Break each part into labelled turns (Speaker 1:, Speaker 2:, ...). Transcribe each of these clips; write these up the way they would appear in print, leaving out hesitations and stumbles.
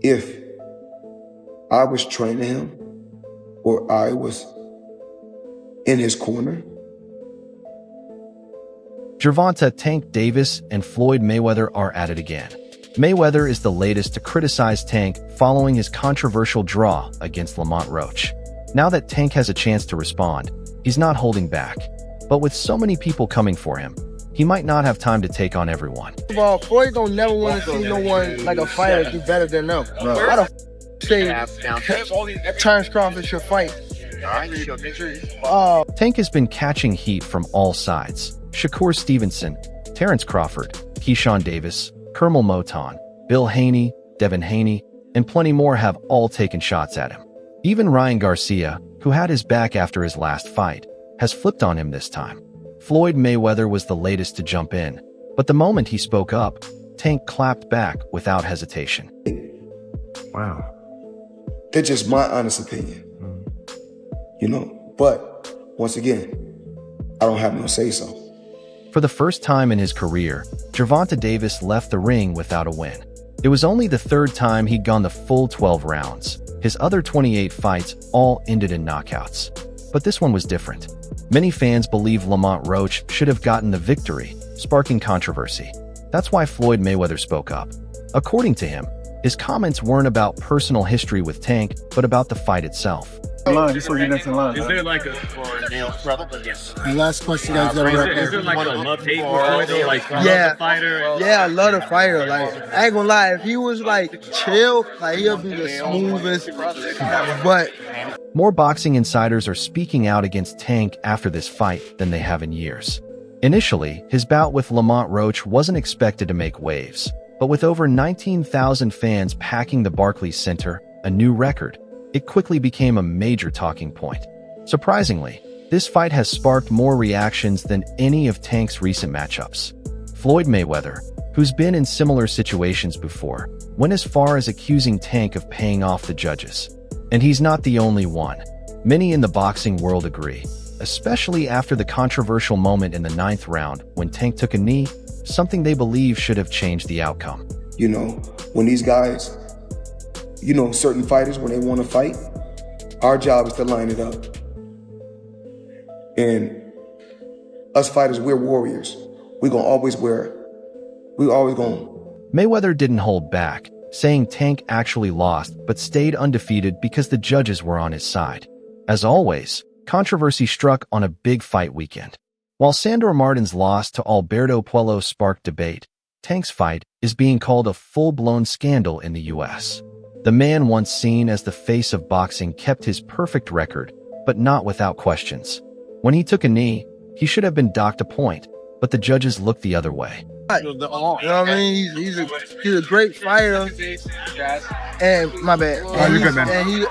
Speaker 1: if I was training him or I was in his corner.
Speaker 2: Gervonta Tank Davis and Floyd Mayweather are at it again. Mayweather is the latest to criticize Tank following his controversial draw against Lamont Roach. Now that Tank has a chance to respond, he's not holding back. But with so many people coming for him, he might not have time to take on everyone.
Speaker 3: Well, Floyd don't never want to see no one like a fighter do better than them. Why the say Terrence Crawford should fight?
Speaker 2: Tank has been catching heat from all sides. Shakur Stevenson, Terrence Crawford, Keyshawn Davis, Kermel Moton, Bill Haney, Devin Haney, and plenty more have all taken shots at him. Even Ryan Garcia, who had his back after his last fight, has flipped on him this time. Floyd Mayweather was the latest to jump in, but the moment he spoke up, Tank clapped back without hesitation.
Speaker 4: Wow.
Speaker 1: That's just my honest opinion. You know, but once again, I don't have no say-so.
Speaker 2: For the first time in his career, GervontaDavis left the ring without a win. It was only the third time he'd gone the full 12 rounds. His other 28 fights all ended in knockouts. But this one was different. Many fans believe Lamont Roach should have gotten the victory, sparking controversy. That's why Floyd Mayweather spoke up. According to him, his comments weren't about personal history with Tank, but about the fight itself.
Speaker 4: Just so you next in line.
Speaker 5: Is there like a
Speaker 3: The last question guys got
Speaker 5: is there like a love hate before though? Like
Speaker 3: Yeah.
Speaker 5: love the fighter?
Speaker 3: Yeah, I love the fighter. Like, I ain't gonna lie, if he was like chill, like he'll be the smoothest. But
Speaker 2: More boxing insiders are speaking out against Tank after this fight than they have in years. Initially, his bout with Lamont Roach wasn't expected to make waves, but with over 19,000 fans packing the Barclays Center, a new record, it quickly became a major talking point. Surprisingly, this fight has sparked more reactions than any of Tank's recent matchups. Floyd Mayweather, who's been in similar situations before, went as far as accusing Tank of paying off the judges. And he's not the only one. Many in the boxing world agree, especially after the controversial moment in the 9th round when Tank took a knee, something they believe should have changed the outcome.
Speaker 1: You know, when these guys, you know, certain fighters, when they want to fight, our job is to line it up. And us fighters, we're warriors. We always going.
Speaker 2: Mayweather didn't hold back, saying Tank actually lost but stayed undefeated because the judges were on his side. As always, controversy struck on a big fight weekend. While Sandor Martin's loss to Alberto Puello sparked debate, Tank's fight is being called a full-blown scandal in the U.S. The man once seen as the face of boxing kept his perfect record, but not without questions. When he took a knee, he should have been docked a point, but the judges looked the other way.
Speaker 3: you know what I mean? He's a great fighter. And my bad.
Speaker 4: You're good, man.
Speaker 3: And he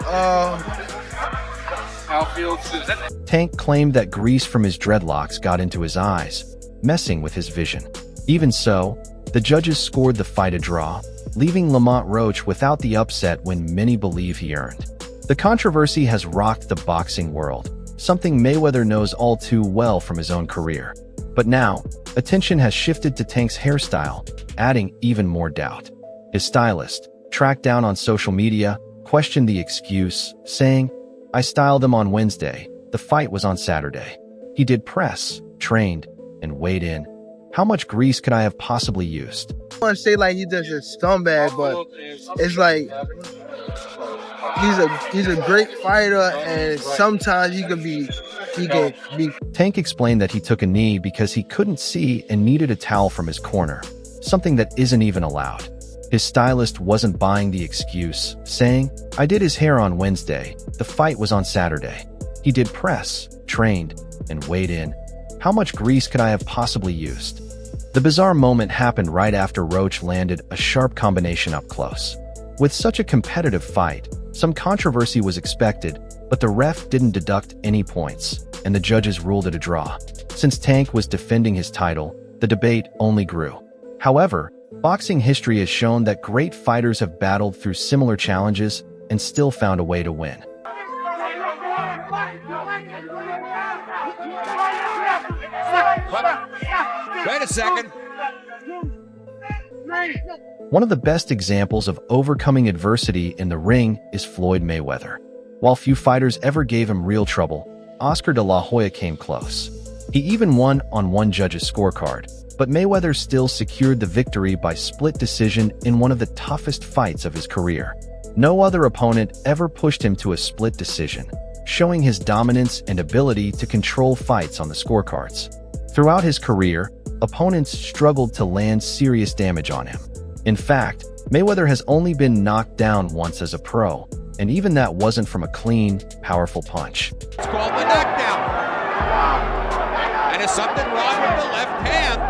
Speaker 2: Tank claimed that grease from his dreadlocks got into his eyes, messing with his vision. Even so, the judges scored the fight a draw, leaving Lamont Roach without the upset when many believe he earned. The controversy has rocked the boxing world, something Mayweather knows all too well from his own career. But now, attention has shifted to Tank's hairstyle, adding even more doubt. His stylist, tracked down on social media, questioned the excuse, saying, "I styled him on Wednesday. The fight was on Saturday. He did press, trained, and weighed in. How much grease could I have possibly used?"
Speaker 3: I want to say like he's just a scumbag, but it's like he's a great fighter, and sometimes he can be.
Speaker 2: Tank explained that he took a knee because he couldn't see and needed a towel from his corner, something that isn't even allowed. His stylist wasn't buying the excuse, saying, "I did his hair on Wednesday. The fight was on Saturday. He did press, trained, and weighed in. How much grease could I have possibly used?" The bizarre moment happened right after Roach landed a sharp combination up close. With such a competitive fight, some controversy was expected, but the ref didn't deduct any points, and the judges ruled it a draw. Since Tank was defending his title, the debate only grew. However, boxing history has shown that great fighters have battled through similar challenges and still found a way to win.
Speaker 6: Wait a second.
Speaker 2: One of the best examples of overcoming adversity in the ring is Floyd Mayweather. While few fighters ever gave him real trouble, Oscar de la Hoya came close. He even won on one judge's scorecard, but Mayweather still secured the victory by split decision in one of the toughest fights of his career. No other opponent ever pushed him to a split decision, showing his dominance and ability to control fights on the scorecards. Throughout his career, opponents struggled to land serious damage on him. In fact, Mayweather has only been knocked down once as a pro, and even that wasn't from a clean, powerful punch.
Speaker 6: It's called the knockdown. And is something wrong with the left hand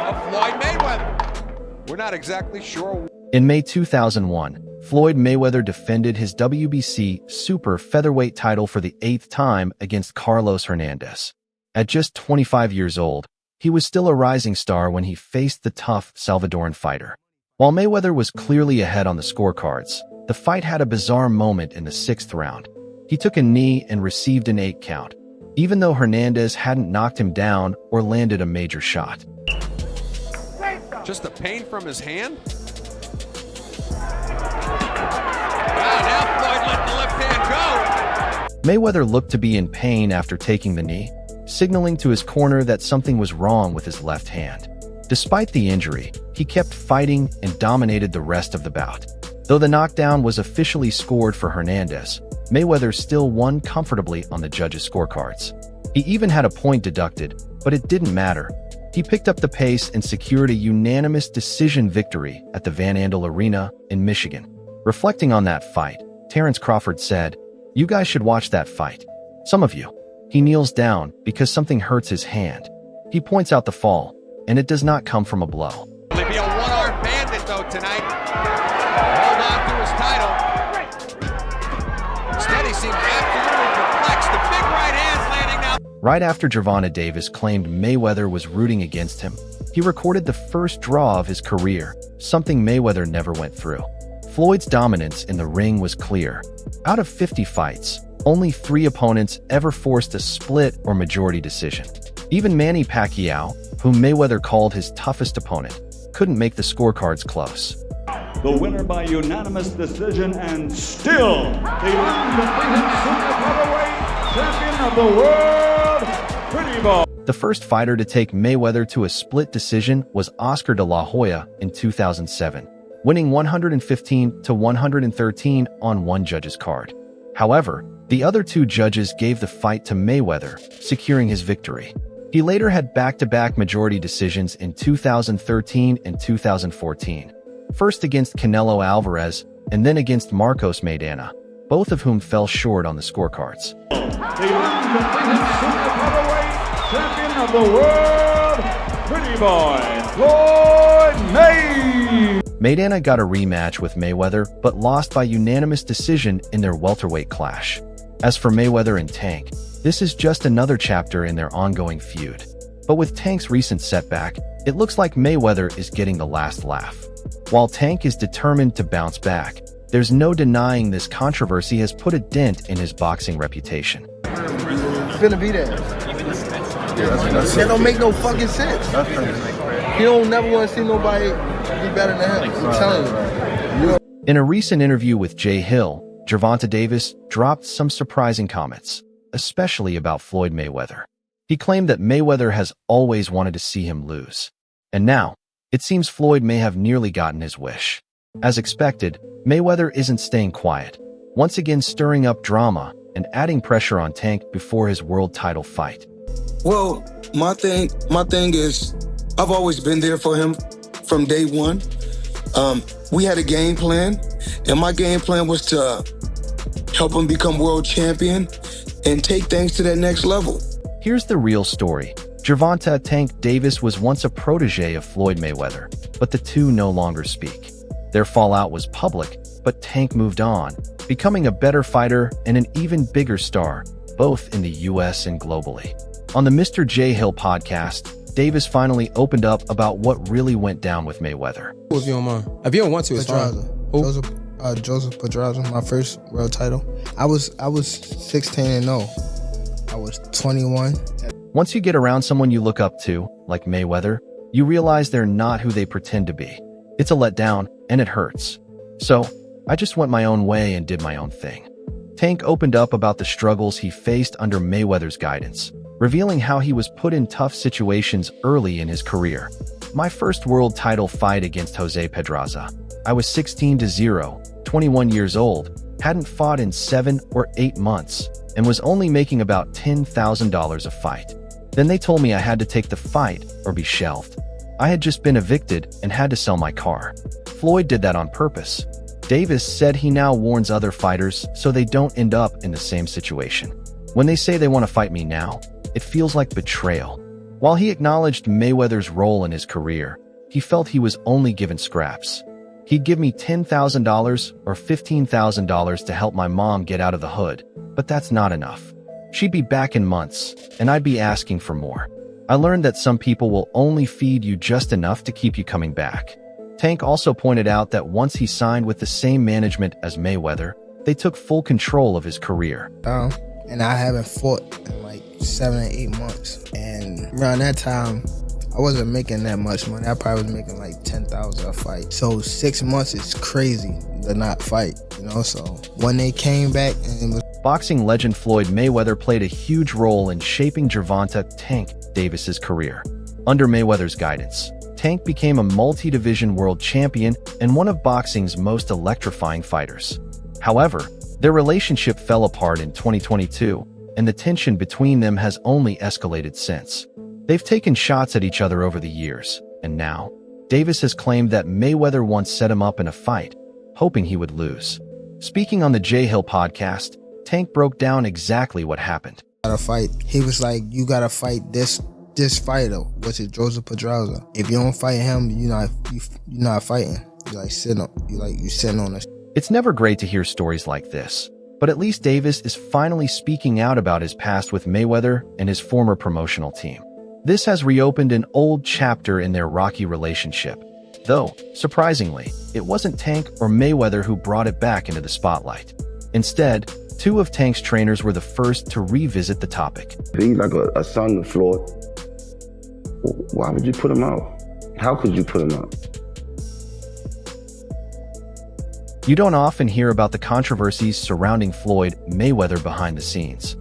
Speaker 6: of Floyd Mayweather? We're not exactly sure.
Speaker 2: In May 2001, Floyd Mayweather defended his WBC super featherweight title for the 8th time against Carlos Hernandez. At just 25 years old, he was still a rising star when he faced the tough Salvadoran fighter. While Mayweather was clearly ahead on the scorecards, the fight had a bizarre moment in the 6th round. He took a knee and received an 8 count, even though Hernandez hadn't knocked him down or landed a major shot.
Speaker 6: Just the pain from his hand? Wow, now Floyd let the left hand go.
Speaker 2: Mayweather looked to be in pain after taking the knee, signaling to his corner that something was wrong with his left hand. Despite the injury, he kept fighting and dominated the rest of the bout. Though the knockdown was officially scored for Hernandez, Mayweather still won comfortably on the judges' scorecards. He even had a point deducted, but it didn't matter. He picked up the pace and secured a unanimous decision victory at the Van Andel Arena in Michigan. Reflecting on that fight, Terrence Crawford said, "You guys should watch that fight. Some of you." He kneels down because something hurts his hand. He points out the fall, and it does not come from a blow.
Speaker 6: Will he be a one-armed bandit, though, tonight? Hold on to his title. Instead, he seemed absolutely perplexed. The big right hand's landing now.
Speaker 2: Right after GervontaDavis claimed Mayweather was rooting against him, he recorded the first draw of his career, something Mayweather never went through. Floyd's dominance in the ring was clear. Out of 50 fights, only 3 opponents ever forced a split or majority decision. Even Manny Pacquiao, whom Mayweather called his toughest opponent, couldn't make the scorecards close.
Speaker 7: The winner by unanimous decision and still the undefeated super featherweight champion of the world, Pretty Boy.
Speaker 2: The first fighter to take Mayweather to a split decision was Oscar de la Hoya in 2007, winning 115-113 on one judge's card. However, the other 2 judges gave the fight to Mayweather, securing his victory. He later had back-to-back majority decisions in 2013 and 2014, first against Canelo Alvarez and then against Marcos Maidana, both of whom fell short on the scorecards.
Speaker 7: The undefeated super featherweight champion of the world, Pretty Boy, Floyd Mayweather.
Speaker 2: Maidana got a rematch with Mayweather but lost by unanimous decision in their welterweight clash. As for Mayweather and Tank, this is just another chapter in their ongoing feud. But with Tank's recent setback, it looks like Mayweather is getting the last laugh. While Tank is determined to bounce back, there's no denying this controversy has put a dent in his boxing reputation.
Speaker 3: It's gonna be there. That don't make no fucking sense. He don't never want to see nobody be better than him. I'm telling you.
Speaker 2: In a recent interview with Jay Hill, GervontaDavis dropped some surprising comments, especially about Floyd Mayweather. He claimed that Mayweather has always wanted to see him lose. And now, it seems Floyd may have nearly gotten his wish. As expected, Mayweather isn't staying quiet, once again stirring up drama and adding pressure on Tank before his world title fight.
Speaker 1: Well, my thing is, I've always been there for him from day one. We had a game plan, and my game plan was to help him become world champion and take things to that next level.
Speaker 2: Here's the real story. Gervonta "Tank" Davis was once a protege of Floyd Mayweather, but the two no longer speak. Their fallout was public, but Tank moved on, becoming a better fighter and an even bigger star, both in the US and globally. On the Mr. J. Hill podcast, Davis finally opened up about what really went down with Mayweather.
Speaker 8: If you don't mind. If you don't want to, it's fine.
Speaker 3: Joseph Pedraza, my first world title. I was 16-0. I was 21.
Speaker 2: Once you get around someone you look up to, like Mayweather, You realize they're not who they pretend to be. It's a letdown, and it hurts. So, I just went my own way and did my own thing. Tank opened up about the struggles he faced under Mayweather's guidance, revealing how he was put in tough situations early in his career. My first world title fight against Jose Pedraza. I was 16-0, 21 years old, hadn't fought in 7 or 8 months, and was only making about $10,000 a fight. Then they told me I had to take the fight or be shelved. I had just been evicted and had to sell my car. Floyd did that on purpose. Davis said he now warns other fighters so they don't end up in the same situation. When they say they want to fight me now, it feels like betrayal. While he acknowledged Mayweather's role in his career, he felt he was only given scraps. He'd give me $10,000 or $15,000 to help my mom get out of the hood, but that's not enough. She'd be back in months, and I'd be asking for more. I learned that some people will only feed you just enough to keep you coming back. Tank also pointed out that once he signed with the same management as Mayweather, they took full control of his career.
Speaker 3: And I haven't fought in like 7 or 8 months. And around that time, I wasn't making that much money. I probably was making like $10,000 a fight. So 6 months is crazy to not fight, you know? So when they came back and it was...
Speaker 2: Boxing legend Floyd Mayweather played a huge role in shaping Gervonta "Tank" Davis's career. Under Mayweather's guidance, Tank became a multi-division world champion and one of boxing's most electrifying fighters. However, their relationship fell apart in 2022, and the tension between them has only escalated since. They've taken shots at each other over the years, and now, Davis has claimed that Mayweather once set him up in a fight, hoping he would lose. Speaking on the J Hill podcast, Tank broke down exactly what happened.
Speaker 3: He was like, you gotta fight this fighter, which is Joseph Pedraza. If you don't fight him, you're not fighting. You sitting on us.
Speaker 2: It's never great to hear stories like this, but at least Davis is finally speaking out about his past with Mayweather and his former promotional team. This has reopened an old chapter in their rocky relationship. Though, surprisingly, it wasn't Tank or Mayweather who brought it back into the spotlight. Instead, 2 of Tank's trainers were the first to revisit the topic.
Speaker 9: He's like a son of Floyd. Why would you put him out? How could you put him out?
Speaker 2: You don't often hear about the controversies surrounding Floyd Mayweather behind the scenes.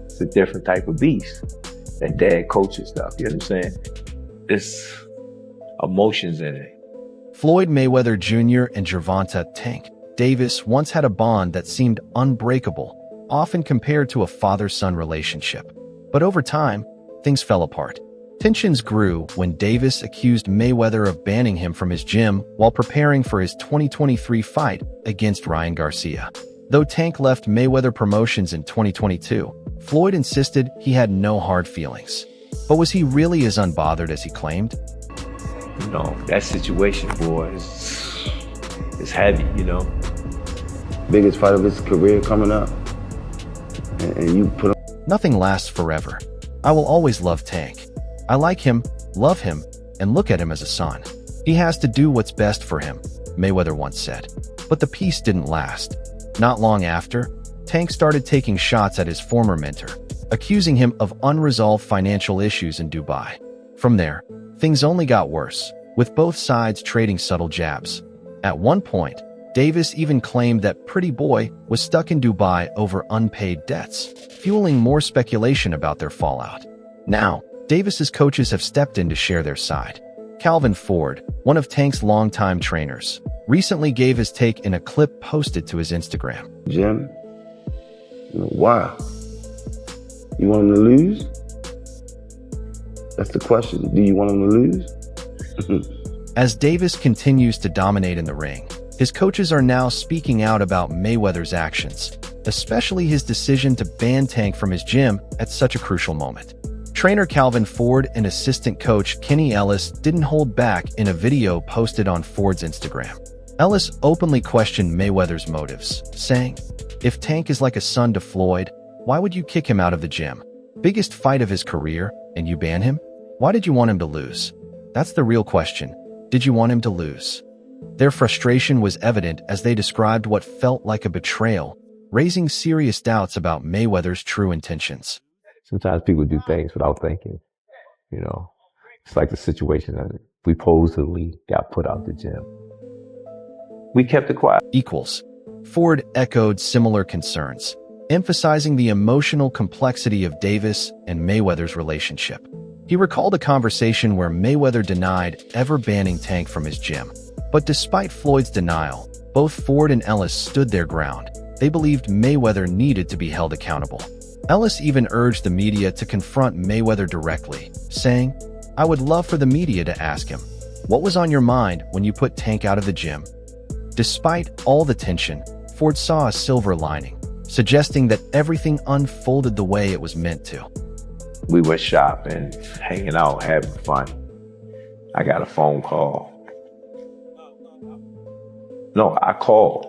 Speaker 10: It's a different type of beast, that dad coaching stuff, you know what I'm saying? There's emotions in it.
Speaker 2: Floyd Mayweather Jr. and Gervonta "Tank" Davis once had a bond that seemed unbreakable, often compared to a father-son relationship. But over time, things fell apart. Tensions grew when Davis accused Mayweather of banning him from his gym while preparing for his 2023 fight against Ryan Garcia. Though Tank left Mayweather Promotions in 2022, Floyd insisted he had no hard feelings. But was he really as unbothered as he claimed?
Speaker 10: No, that situation, boy, is heavy, you know.
Speaker 9: Biggest fight of his career coming up, and you put him...
Speaker 2: Nothing lasts forever. I will always love Tank. I like him, love him, and look at him as a son. He has to do what's best for him, Mayweather once said. But the peace didn't last. Not long after, Tank started taking shots at his former mentor, accusing him of unresolved financial issues in Dubai. From there, things only got worse, with both sides trading subtle jabs. At one point, Davis even claimed that Pretty Boy was stuck in Dubai over unpaid debts, fueling more speculation about their fallout. Now, Davis's coaches have stepped in to share their side. Calvin Ford, one of Tank's longtime trainers, recently gave his take in a clip posted to his Instagram.
Speaker 9: Jim, why? You want him to lose? That's the question. Do you want him to lose?
Speaker 2: As Davis continues to dominate in the ring, his coaches are now speaking out about Mayweather's actions, especially his decision to ban Tank from his gym at such a crucial moment. Trainer Calvin Ford and assistant coach Kenny Ellis didn't hold back in a video posted on Ford's Instagram. Ellis openly questioned Mayweather's motives, saying, "If Tank is like a son to Floyd, why would you kick him out of the gym? Biggest fight of his career, and you ban him? Why did you want him to lose? That's the real question. Did you want him to lose?" Their frustration was evident as they described what felt like a betrayal, raising serious doubts about Mayweather's true intentions.
Speaker 10: Sometimes people do things without thinking. You know, it's like the situation that we supposedly got put out the gym. We kept it quiet.
Speaker 2: Equals. Ford echoed similar concerns, emphasizing the emotional complexity of Davis and Mayweather's relationship. He recalled a conversation where Mayweather denied ever banning Tank from his gym. But despite Floyd's denial, both Ford and Ellis stood their ground. They believed Mayweather needed to be held accountable. Ellis even urged the media to confront Mayweather directly, saying, "I would love for the media to ask him, what was on your mind when you put Tank out of the gym?" Despite all the tension, Ford saw a silver lining, suggesting that everything unfolded the way it was meant to.
Speaker 10: We were shopping, hanging out, having fun. I got a phone call. No, I called.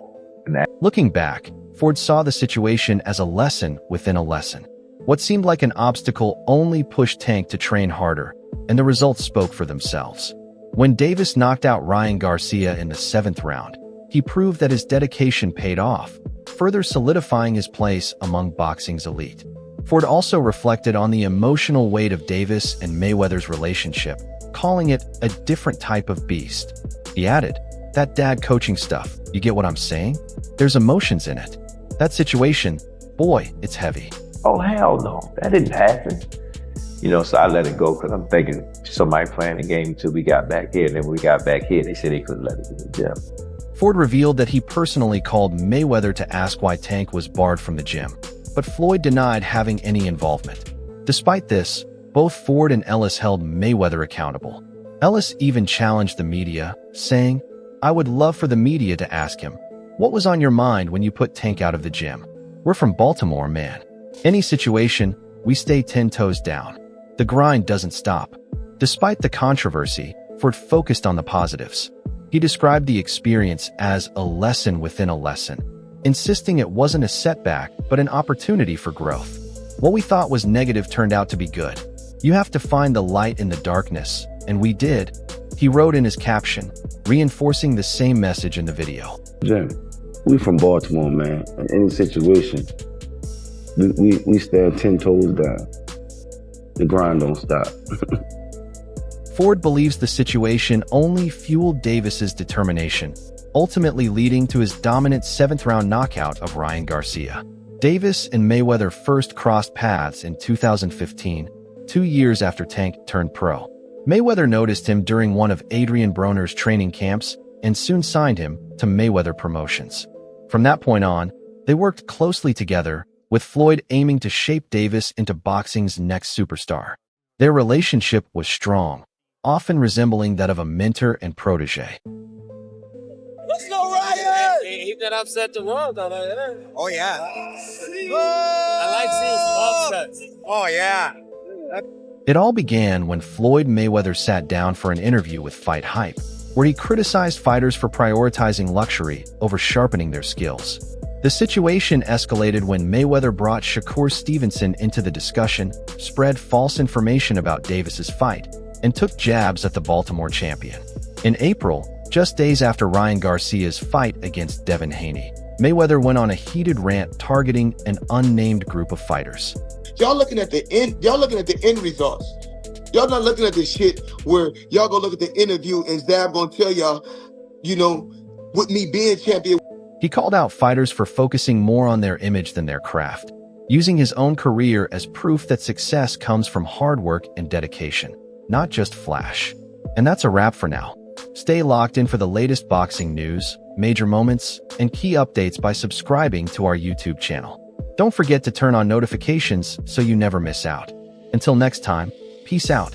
Speaker 2: Looking back, Ford saw the situation as a lesson within a lesson. What seemed like an obstacle only pushed Tank to train harder, and the results spoke for themselves. When Davis knocked out Ryan Garcia in the 7th round, he proved that his dedication paid off, further solidifying his place among boxing's elite. Ford also reflected on the emotional weight of Davis and Mayweather's relationship, calling it a different type of beast. He added, "That dad coaching stuff, you get what I'm saying? There's emotions in it. That situation, boy, it's heavy."
Speaker 10: Oh, hell no. That didn't happen. You know, so I let it go because I'm thinking somebody playing the game until we got back here. And then when we got back here, they said they couldn't let it in the gym.
Speaker 2: Ford revealed that he personally called Mayweather to ask why Tank was barred from the gym, but Floyd denied having any involvement. Despite this, both Ford and Ellis held Mayweather accountable. Ellis even challenged the media, saying, "I would love for the media to ask him, what was on your mind when you put Tank out of the gym? We're from Baltimore, man. Any situation, we stay 10 toes down. The grind doesn't stop." Despite the controversy, Ford focused on the positives. He described the experience as a lesson within a lesson, insisting it wasn't a setback but an opportunity for growth. What we thought was negative turned out to be good. You have to find the light in the darkness, and we did, he wrote in his caption, reinforcing the same message in the video.
Speaker 9: Jim, we from Baltimore, man. In any situation, we stand 10 toes down. The grind don't stop.
Speaker 2: Ford believes the situation only fueled Davis's determination, ultimately leading to his dominant 7th-round knockout of Ryan Garcia. Davis and Mayweather first crossed paths in 2015, 2 years after Tank turned pro. Mayweather noticed him during one of Adrian Broner's training camps and soon signed him to Mayweather Promotions. From that point on, they worked closely together, with Floyd aiming to shape Davis into boxing's next superstar. Their relationship was strong, often resembling that of a mentor and protege.
Speaker 11: Let's go, Ryan! He got upset the world on that. Oh, yeah. I like seeing upsets. Oh, yeah.
Speaker 2: It all began when Floyd Mayweather sat down for an interview with Fight Hype, where he criticized fighters for prioritizing luxury over sharpening their skills. The situation escalated when Mayweather brought Shakur Stevenson into the discussion, spread false information about Davis's fight, and took jabs at the Baltimore champion. In April, just days after Ryan Garcia's fight against Devin Haney, Mayweather went on a heated rant targeting an unnamed group of fighters.
Speaker 1: Y'all looking at the end. Y'all looking at the end results. Y'all not looking at this shit where y'all go look at the interview and Zab gonna tell y'all, you know, with me being champion.
Speaker 2: He called out fighters for focusing more on their image than their craft, using his own career as proof that success comes from hard work and dedication, not just flash. And that's a wrap for now. Stay locked in for the latest boxing news, major moments, and key updates by subscribing to our YouTube channel. Don't forget to turn on notifications so you never miss out. Until next time, peace out.